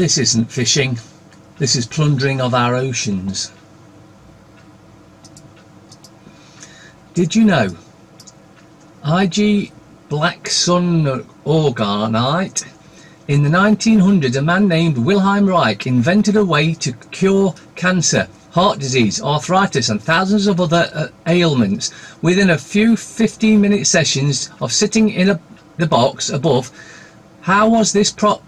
This isn't fishing, this is plundering of our oceans. Did you know IG black sun organite? In the 1900s, a man named Wilhelm Reich invented a way to cure cancer, heart disease, arthritis and thousands of other ailments within a few 15-minute sessions of sitting in the box above. How was this possible?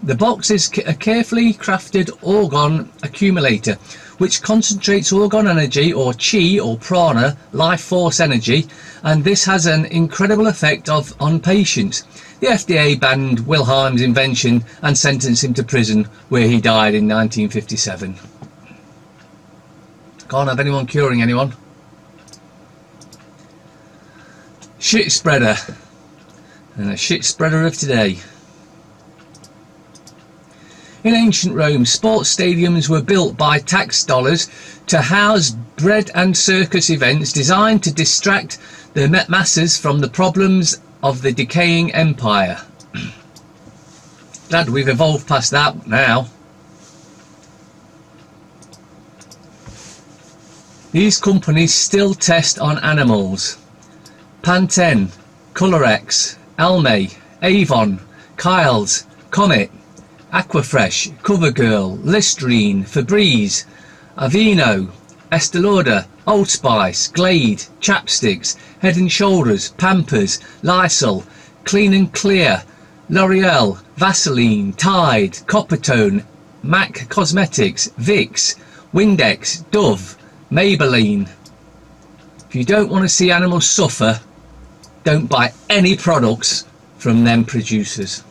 The box is a carefully crafted organ accumulator which concentrates organ energy, or chi or prana, life force energy, and this has an incredible effect on patients. The FDA banned Wilhelm's invention and sentenced him to prison, where he died in 1957. Can't have anyone curing anyone. Shit spreader, and a shit spreader of today. In ancient Rome, sports stadiums were built by tax dollars to house bread and circus events designed to distract the masses from the problems of the decaying empire. Glad we've evolved past that now. These companies still test on animals. Pantene, Colorex, Almay, Avon, Kyle's, Comet, Aquafresh, CoverGirl, Listerine, Febreze, Aveeno, Estee Lauder, Old Spice, Glade, Chapsticks, Head and Shoulders, Pampers, Lysol, Clean and Clear, L'Oreal, Vaseline, Tide, Coppertone, MAC Cosmetics, Vicks, Windex, Dove, Maybelline. If you don't want to see animals suffer, don't buy any products from them producers.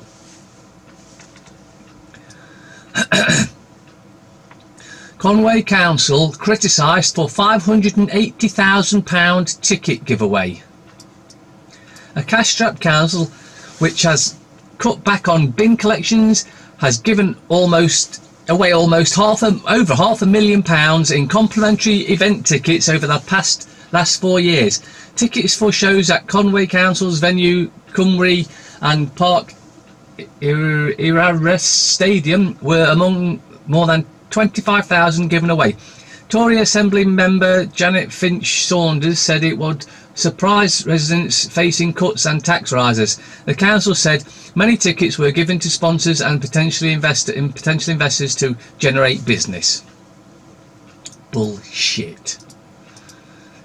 Conwy Council criticised for £580,000 ticket giveaway. A cash-strapped council which has cut back on bin collections has given away almost over £500,000 in complimentary event tickets over the last 4 years. Tickets for shows at Conwy Council's venue Conwy and Park Iraris Stadium were among more than 25,000 given away. Tory Assembly member Janet Finch Saunders said it would surprise residents facing cuts and tax rises. The council said many tickets were given to sponsors and potential investors to generate business. Bullshit.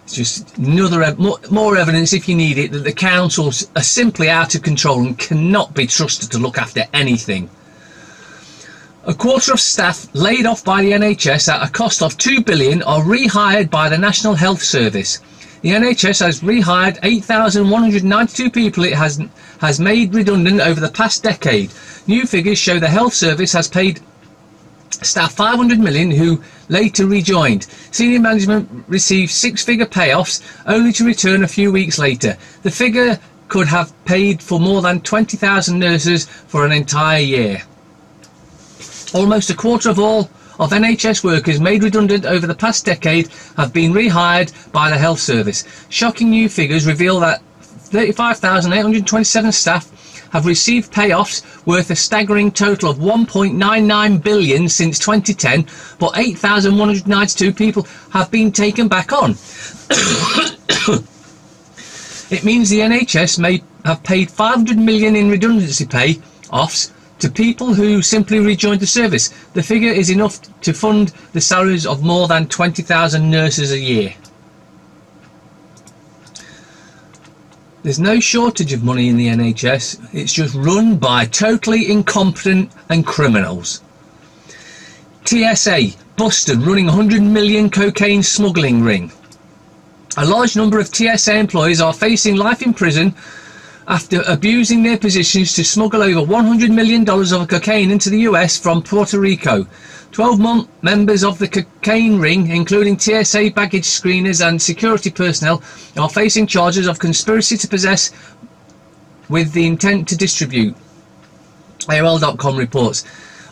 It's just another more evidence, if you need it, that the councils are simply out of control and cannot be trusted to look after anything. A quarter of staff laid off by the NHS at a cost of £2 billion are rehired by the National Health Service. The NHS has rehired 8,192 people it has made redundant over the past decade. New figures show the Health Service has paid staff $500 million who later rejoined. Senior management received six-figure payoffs only to return a few weeks later. The figure could have paid for more than 20,000 nurses for an entire year. Almost a quarter of all of NHS workers made redundant over the past decade have been rehired by the Health Service. Shocking new figures reveal that 35,827 staff have received payoffs worth a staggering total of £1.99 billion since 2010, but 8,192 people have been taken back on. It means the NHS may have paid £500 million in redundancy pay-offs to people who simply rejoined the service. The figure is enough to fund the salaries of more than 20,000 nurses a year. There's no shortage of money in the NHS, it's just run by totally incompetent and criminals. TSA busted running 100 million cocaine smuggling ring. A large number of TSA employees are facing life in prison after abusing their positions to smuggle over $100 million of cocaine into the US from Puerto Rico. 12 members of the cocaine ring, including TSA baggage screeners and security personnel, are facing charges of conspiracy to possess with the intent to distribute. AOL.com reports.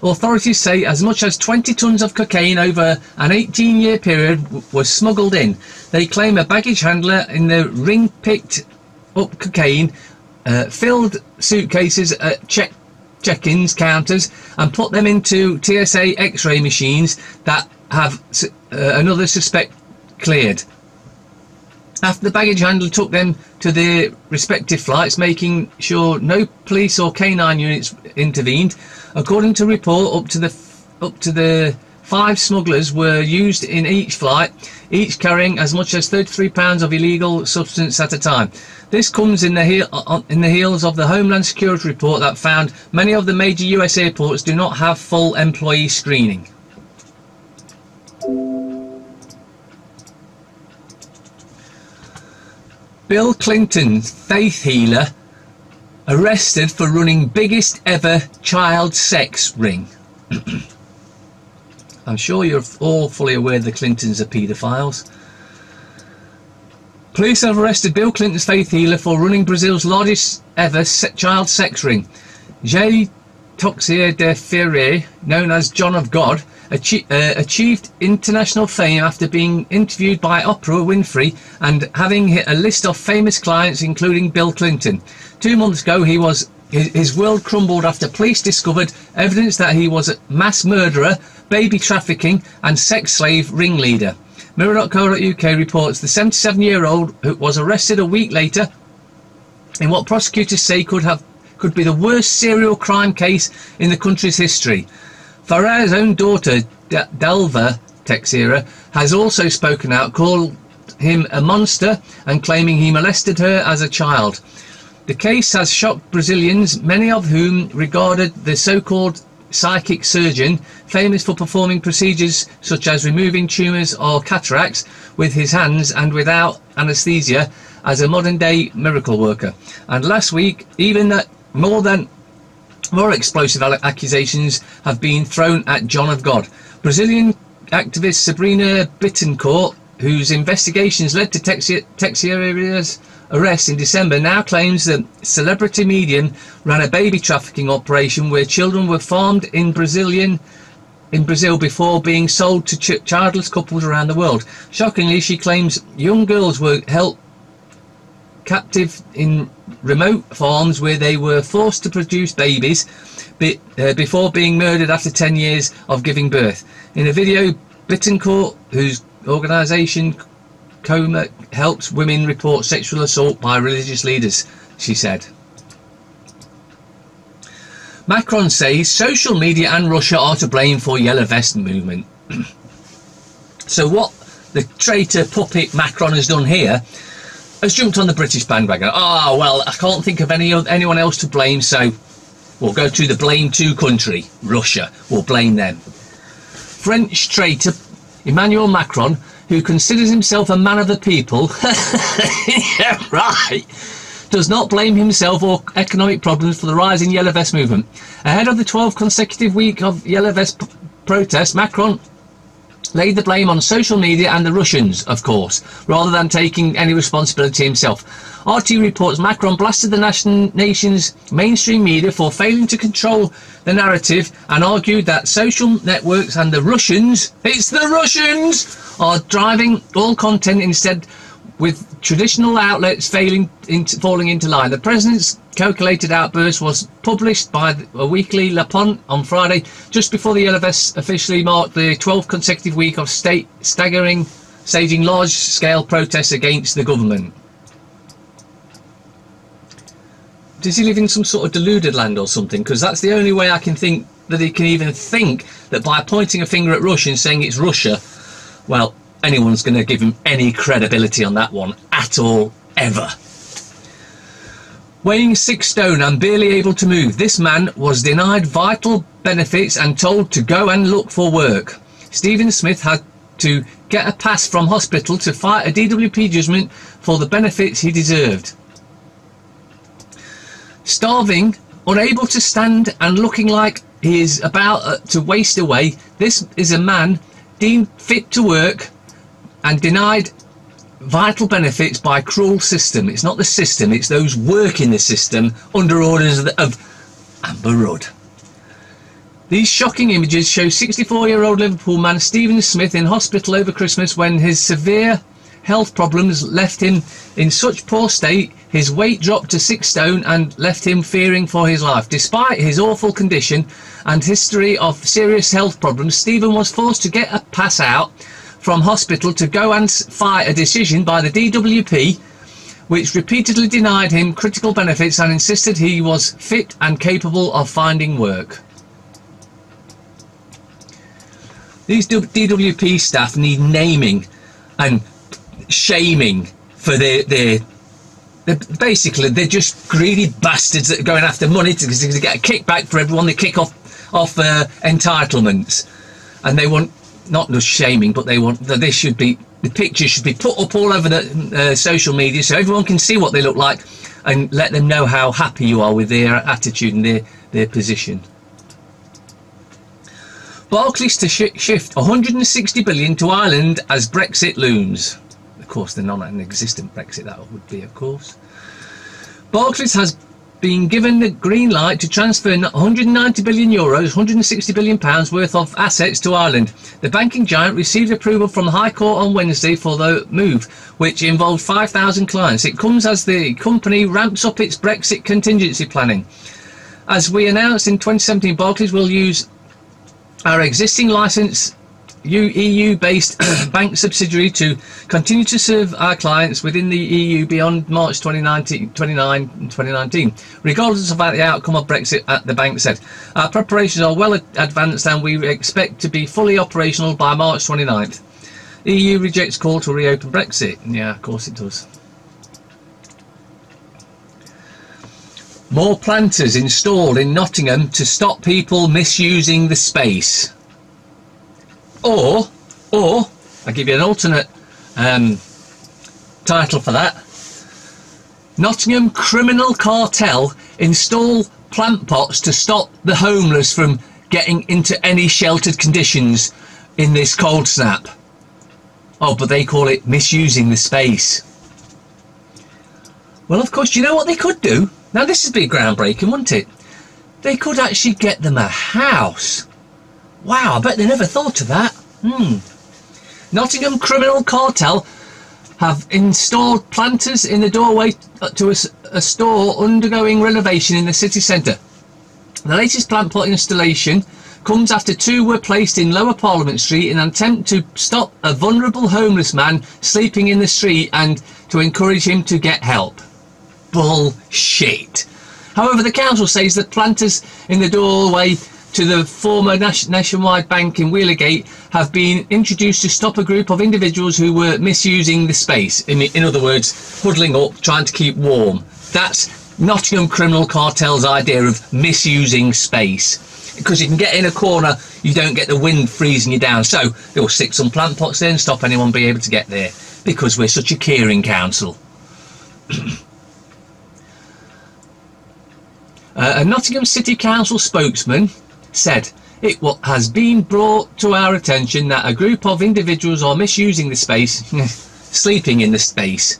Authorities say as much as 20 tons of cocaine over an 18-year period was smuggled in. They claim a baggage handler in the ring picked up cocaine filled suitcases at check-ins counters and put them into TSA X-ray machines that have another suspect cleared. After the baggage handler took them to their respective flights, making sure no police or canine units intervened. According to report, up to the 5 smugglers were used in each flight, each carrying as much as 33 pounds of illegal substance at a time. This comes in the heels of the Homeland Security report that found many of the major US airports do not have full employee screening. Bill Clinton, faith healer, arrested for running biggest ever child sex ring. I'm sure you're all fully aware the Clintons are paedophiles. Police have arrested Bill Clinton's faith healer for running Brazil's largest ever child sex ring. Jair Toxier de Ferreira, known as John of God, achieved international fame after being interviewed by Oprah Winfrey and having hit a list of famous clients including Bill Clinton. 2 months ago his world crumbled after police discovered evidence that he was a mass murderer, baby trafficking and sex slave ringleader. Mirror.co.uk reports the 77-year-old who was arrested a week later in what prosecutors say could be the worst serial crime case in the country's history. Ferreira's own daughter, Dalva Teixeira, has also spoken out, called him a monster and claiming he molested her as a child. The case has shocked Brazilians, many of whom regarded the so-called psychic surgeon, famous for performing procedures such as removing tumours or cataracts with his hands and without anaesthesia, as a modern-day miracle worker. And last week, even that more explosive accusations have been thrown at John of God. Brazilian activist Sabrina Bittencourt, whose investigations led to Teixeira's arrest in December, now claims that celebrity medium ran a baby trafficking operation where children were farmed in Brazil before being sold to childless couples around the world. Shockingly, she claims young girls were held captive in remote farms where they were forced to produce babies before being murdered after 10 years of giving birth. In a video, Bittencourt, whose organisation Coma helps women report sexual assault by religious leaders, she said. Macron says social media and Russia are to blame for Yellow Vest movement. So what the traitor puppet Macron has done here has jumped on the British bandwagon. Oh, well, I can't think of anyone else to blame, so we'll go to the blame to country, Russia. We'll blame them. French traitor Emmanuel Macron, who considers himself a man of the people, yeah, right, does not blame himself or economic problems for the rise in Yellow Vest movement. Ahead of the 12th consecutive week of Yellow Vest protests, Macron laid the blame on social media and the Russians, of course, rather than taking any responsibility himself. RT reports Macron blasted the nation's mainstream media for failing to control the narrative and argued that social networks and the Russians, it's the Russians, are driving all content instead, with traditional outlets falling into line. The president's calculated outburst was published by a weekly Le Pont on Friday, just before the Yellow Vests officially marked the 12th consecutive week of staging large-scale protests against the government. Does he live in some sort of deluded land or something? Because that's the only way I can think that he can even think that by pointing a finger at Russia and saying it's Russia, well, anyone's going to give him any credibility on that one at all, ever. Weighing 6 stone and barely able to move, this man was denied vital benefits and told to go and look for work. Stephen Smith had to get a pass from hospital to fight a DWP judgment for the benefits he deserved. Starving, unable to stand and looking like he is about to waste away, this is a man deemed fit to work and denied vital benefits by cruel system. It's not the system, it's those working the system under orders of Amber Rudd. These shocking images show 64-year-old Liverpool man Stephen Smith in hospital over Christmas when his severe health problems left him in such poor state, his weight dropped to 6 stone and left him fearing for his life. Despite his awful condition and history of serious health problems, Stephen was forced to get a pass out from hospital to go and fight a decision by the DWP, which repeatedly denied him critical benefits and insisted he was fit and capable of finding work. These DWP staff need naming and shaming for their basically they're just greedy bastards that are going after money to get a kickback for everyone. They kick off entitlements, and they want not just shaming, but they want that this should be, the pictures should be put up all over the social media so everyone can see what they look like and let them know how happy you are with their attitude and their position. Barclays to shift 160 billion to Ireland as Brexit looms. Of course, the non-existent Brexit that would be, of course. Barclays has been given the green light to transfer 190 billion euros, 160 billion pounds worth of assets to Ireland. The banking giant received approval from the High Court on Wednesday for the move, which involved 5,000 clients. It comes as the company ramps up its Brexit contingency planning. As we announced in 2017, Barclays will use our existing licensed EU-based bank subsidiary to continue to serve our clients within the EU beyond March 2019, regardless of the outcome of Brexit, the bank said. Our preparations are well advanced and we expect to be fully operational by March 29th. EU rejects call to reopen Brexit. Yeah, of course it does. More planters installed in Nottingham to stop people misusing the space. Or I'll give you an alternate title for that. Nottingham criminal cartel install plant pots to stop the homeless from getting into any sheltered conditions in this cold snap. Oh, but they call it misusing the space. Well, of course, you know what they could do? Now, this would be groundbreaking, wouldn't it? They could actually get them a house. Wow, I bet they never thought of that. Nottingham criminal cartel have installed planters in the doorway to a store undergoing renovation in the city centre. The latest plant pot installation comes after 2 were placed in Lower Parliament Street in an attempt to stop a vulnerable homeless man sleeping in the street and to encourage him to get help. Bullshit. However, the council says that planters in the doorway to the former Nationwide Bank in Wheelergate have been introduced to stop a group of individuals who were misusing the space. In other words, huddling up, trying to keep warm. That's Nottingham criminal cartel's idea of misusing space. Because you can get in a corner, you don't get the wind freezing you down. So they'll stick some plant pots there and stop anyone being able to get there. Because we're such a caring council. A Nottingham City Council spokesman said, it has been brought to our attention that a group of individuals are misusing the space, sleeping in the space,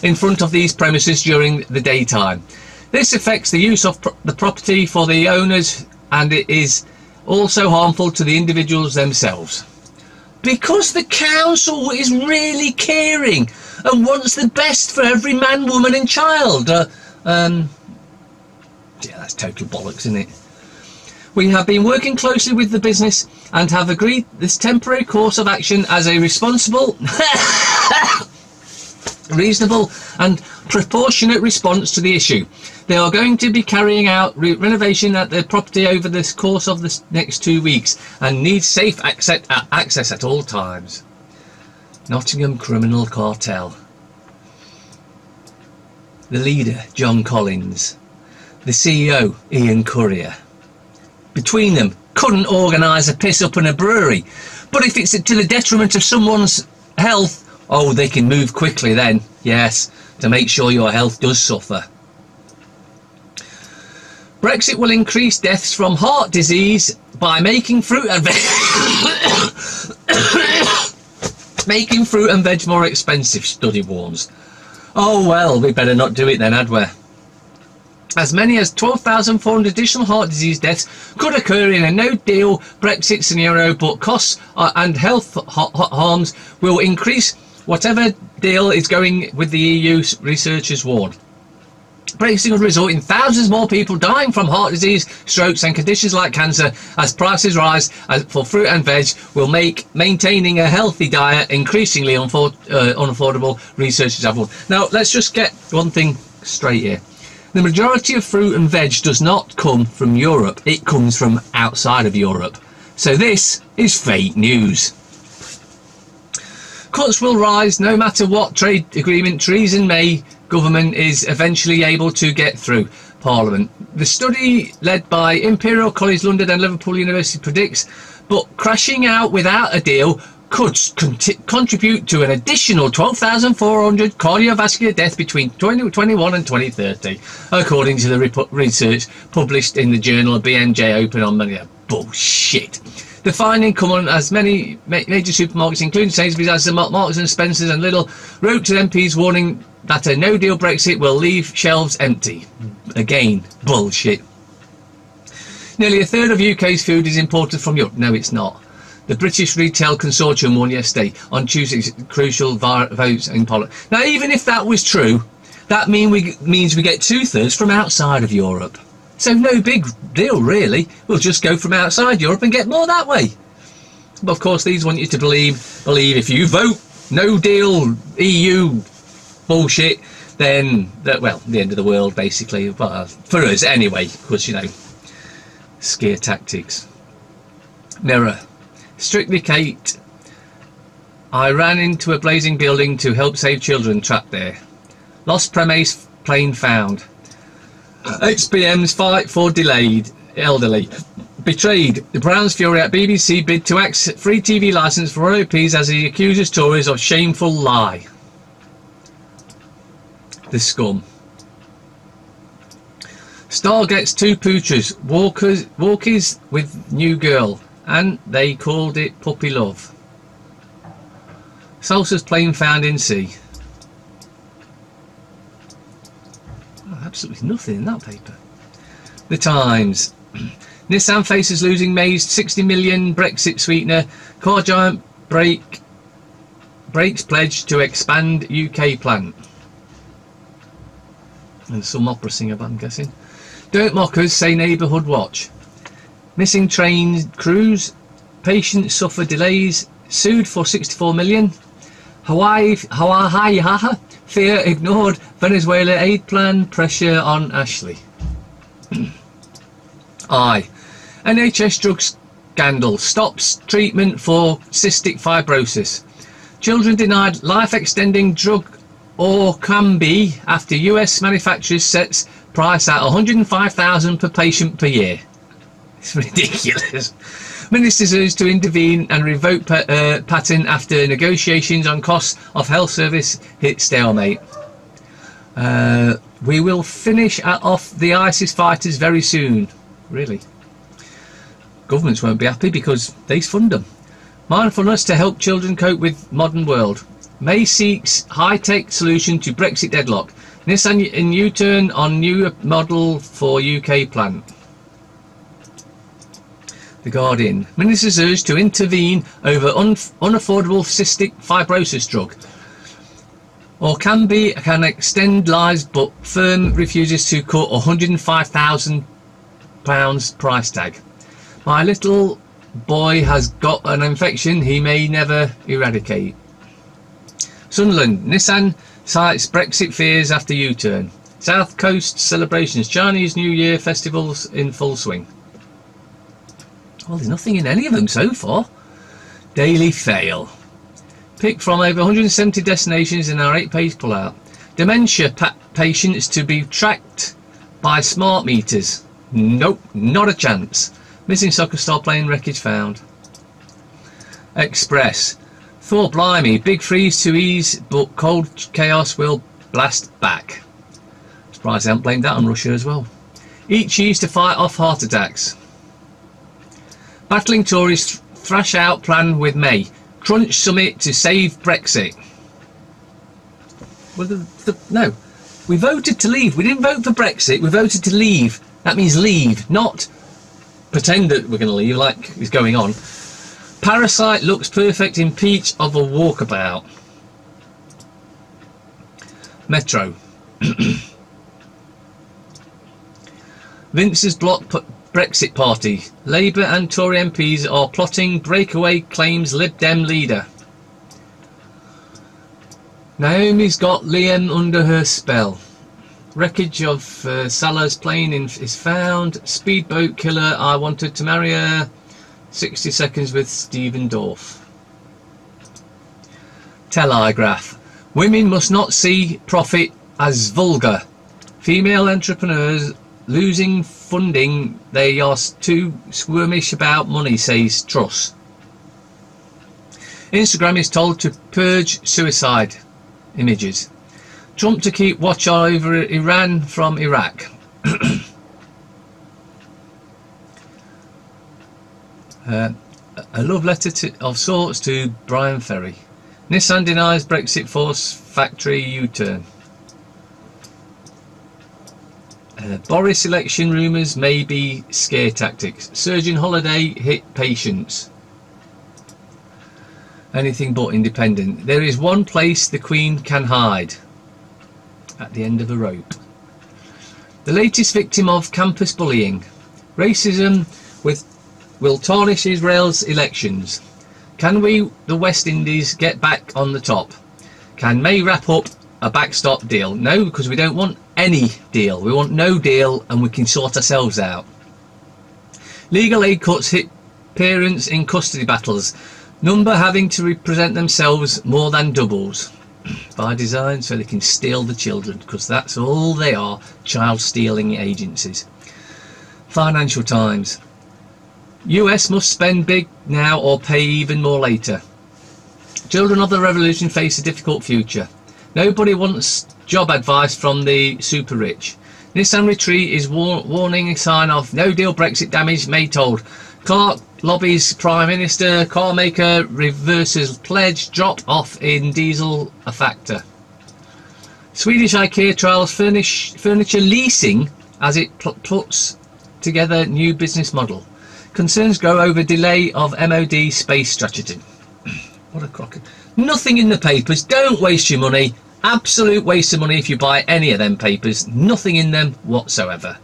in front of these premises during the daytime. This affects the use of the property for the owners and it is also harmful to the individuals themselves. Because the council is really caring and wants the best for every man, woman and child. Yeah, that's total bollocks, isn't it? We have been working closely with the business and have agreed this temporary course of action as a responsible, reasonable and proportionate response to the issue. They are going to be carrying out renovation at the property over the course of the next 2 weeks and need safe access at all times. Nottingham criminal cartel. The leader, John Collins. The CEO, Ian Currier. Between them, couldn't organise a piss up in a brewery. But if it's to the detriment of someone's health, oh, they can move quickly then, yes, to make sure your health does suffer. Brexit will increase deaths from heart disease by making fruit and making fruit and veg more expensive, study warns. Oh well, we better not do it then, had we? As many as 12,400 additional heart disease deaths could occur in a no-deal Brexit scenario, but costs and health harms will increase Whatever deal is going with the EU, researchers warn. Brexit could result in thousands more people dying from heart disease, strokes and conditions like cancer as prices rise for fruit and veg will make maintaining a healthy diet increasingly unaffordable, researchers have warned. Now, let's just get one thing straight here. The majority of fruit and veg does not come from Europe. It comes from outside of Europe. So this is fake news. Cuts will rise no matter what trade agreement Theresa May government is eventually able to get through Parliament. The study led by Imperial College London and Liverpool University predicts, but crashing out without a deal could contribute to an additional 12,400 cardiovascular deaths between 2021 and 2030, according to the research published in the journal BMJ Open on Monday. Bullshit. The finding come on as many major supermarkets, including Sainsbury's, as Marks and Spencer's and Lidl, wrote to MPs warning that a no-deal Brexit will leave shelves empty. Again, bullshit. Nearly a third of UK's food is imported from Europe. No, it's not. The British Retail Consortium warned yesterday on Tuesday's crucial votes in Parliament. Now, even if that was true, that means we get 2/3 from outside of Europe. So no big deal, really. We'll just go from outside Europe and get more that way. But of course, these want you to believe if you vote no deal EU bullshit, then well, the end of the world basically. Well, for us anyway, because you know, scare tactics. Mirror. Strictly Kate. I ran into a blazing building to help save children trapped there. Lost premise plane found. XBM's fight for delayed elderly. Betrayed. The Browns fury at BBC bid to axe free TV licence for OPs as he accuses Tories of shameful lie. The scum. Star gets 2 poochers, walkies with new girl, and they called it puppy love. Salsa's plane found in sea. Absolutely nothing in that paper. The Times. Nissan faces losing May's 60 million Brexit sweetener. Car giant breaks pledge to expand UK plant. And some opera singer, I'm guessing. Dirt mockers say neighbourhood watch. Missing train crews. Patients suffer delays. Sued for 64 million. Hawaii. Fear ignored Venezuela aid plan, pressure on Ashley. NHS drug scandal stops treatment for cystic fibrosis. Children denied life-extending drug Orkambi after US manufacturers sets price at $105,000 per patient per year. It's ridiculous. Ministers urged to intervene and revoke patent after negotiations on costs of health service hit stalemate. We will finish off the ISIS fighters very soon. Really? Governments won't be happy because they fund them. Mindfulness to help children cope with modern world. May seeks high-tech solution to Brexit deadlock. Nissan in U-turn on new model for UK plant. The Guardian. Ministers urged to intervene over unaffordable cystic fibrosis drug. Orkambi can extend lives, but firm refuses to cut £105,000 price tag. My little boy has got an infection he may never eradicate. Sunderland. Nissan cites Brexit fears after U-turn. South Coast celebrations. Chinese New Year festivals in full swing. Well, there's nothing in any of them so far. Daily Fail. Picked from over 170 destinations in our 8-page pullout. Dementia patients to be tracked by smart meters. Nope, not a chance. Missing soccer star plane wreckage found. Express. Thor blimey, big freeze to ease, but cold chaos will blast back. Surprised they haven't blamed that on Russia as well. Eat cheese to fight off heart attacks. Battling Tories thrash out plan with May. Crunch summit to save Brexit. Well, no. We voted to leave. We didn't vote for Brexit. We voted to leave. That means leave, not pretend that we're going to leave like is going on. Parasite looks perfect in peach of a walkabout. Metro. Vince's block Brexit party. Labour and Tory MPs are plotting breakaway, claims Lib Dem leader. Naomi's got Liam under her spell. Wreckage of Salah's plane is found. Speedboat killer, I wanted to marry her. 60 seconds with Stephen Dorff. Telegraph. Women must not see profit as vulgar. Female entrepreneurs losing funding. They are too squirmish about money, says Truss. Instagram is told to purge suicide images. Trump to keep watch over Iran from Iraq. A love letter of sorts to Brian Ferry. Nissan denies Brexit force factory U-turn. Boris election rumours may be scare tactics. Surgeon holiday hit patients. Anything but independent. There is one place the Queen can hide. At the end of a rope. The latest victim of campus bullying. Racism will tarnish Israel's elections. Can we, the West Indies, get back on the top? Can May wrap up a backstop deal? No, because we don't want any deal. We want no deal and we can sort ourselves out. Legal aid cuts hit parents in custody battles. Number having to represent themselves more than doubles. By design, so they can steal the children, because that's all they are, child stealing agencies. Financial Times. US must spend big now or pay even more later. Children of the revolution face a difficult future. Nobody wants job advice from the super rich. Nissan retreat is warning a sign of no deal Brexit damage, May told. Clark lobbies Prime Minister, car maker reverses pledge, drop off in diesel a factor. Swedish IKEA trials furniture leasing as it puts together new business model. Concerns grow over delay of MOD space strategy. What a crocker. Nothing in the papers, don't waste your money. Absolute waste of money if you buy any of them papers. Nothing in them whatsoever.